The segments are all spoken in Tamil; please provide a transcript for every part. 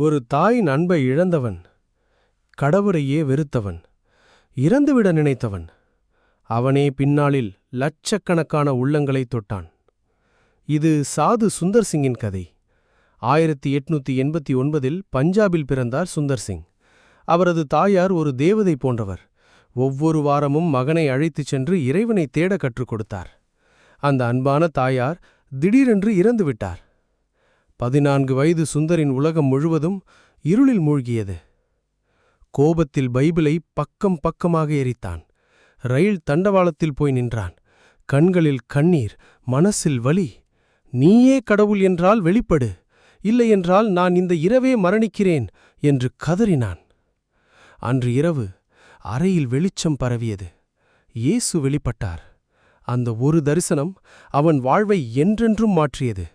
ஒரு தாயின் அன்பை இழந்தவன், கடவுளையே வெறுத்தவன், இறந்துவிட நினைத்தவன். அவனே பின்னாளில் லட்சக்கணக்கான உள்ளங்களைத் தொட்டான். இது சாது சுந்தர் சிங்கின் கதை. 1889இல் பஞ்சாபில் பிறந்தார் சுந்தர் சிங். அவரது தாயார் ஒரு தேவதை போன்றவர். ஒவ்வொரு வாரமும் மகனை அழைத்துச் சென்று இறைவனை தேட கற்றுக் கொடுத்தார். அந்த அன்பான தாயார் திடீரென்று இறந்துவிட்டார். 14 வயது சுந்தரின் உலகம் முழுவதும் இருளில் மூழ்கியது. கோபத்தில் பைபிளை பக்கம் பக்கமாக எரித்தான். ரயில் தண்டவாளத்தில் போய் நின்றான். கண்களில் கண்ணீர், மனசில் வலி. நீயே கடவுள் என்றால் வெளிப்படு, இல்லையென்றால் நான் இந்த இரவே மரணிக்கிறேன் என்று கதறினான். அன்று இரவு அறையில் வெளிச்சம் பரவியது. இயேசு வெளிப்பட்டார். அந்த ஒரு தரிசனம் அவன் வாழ்வை என்றென்றும் மாற்றியது.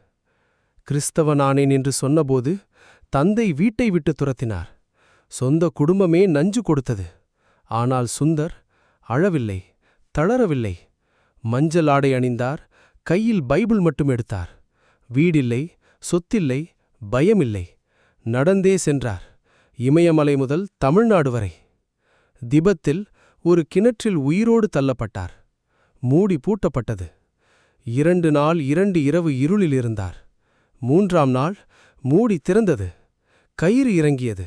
கிறிஸ்தவனானேன் என்று சொன்னபோது தந்தை வீட்டை விட்டு துரத்தினார். சொந்த குடும்பமே நஞ்சு கொடுத்தது. ஆனால் சுந்தர் அழவில்லை, தளரவில்லை. மஞ்சள் ஆடை அணிந்தார். கையில் பைபிள் மட்டும் எடுத்தார். வீடில்லை, சொத்தில்லை, பயமில்லை. நடந்தே சென்றார். இமயமலை முதல் தமிழ்நாடு வரை. திபத்தில் ஒரு கிணற்றில் உயிரோடு தள்ளப்பட்டார். மூடி பூட்டப்பட்டது. 2 நாள் 2 இரவு இருளில் இருந்தார். 3ஆம் நாள் மூடி திறந்தது. கயிறு இறங்கியது.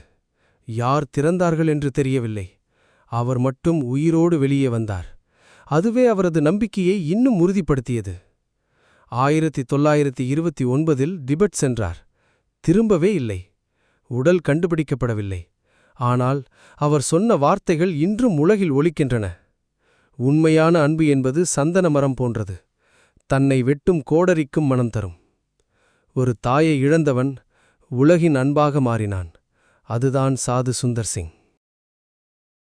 யார் திறந்தார்கள் என்று தெரியவில்லை. அவர் மட்டும் உயிரோடு வெளியே வந்தார். அதுவே அவரது நம்பிக்கையை இன்னும் உறுதிப்படுத்தியது. 1929இல் திபெத் சென்றார். திரும்பவே இல்லை. உடல் கண்டுபிடிக்கப்படவில்லை. ஆனால் அவர் சொன்ன வார்த்தைகள் இன்றும் உலகில் ஒலிக்கின்றன. உண்மையான அன்பு என்பது சந்தன மரம் போன்றது. தன்னை வெட்டும் கோடரிக்கும் மனம் தரும். ஒரு தாயை இழந்தவன் உலகின் அன்பாக மாறினான். அதுதான் சாது சுந்தர் சிங்.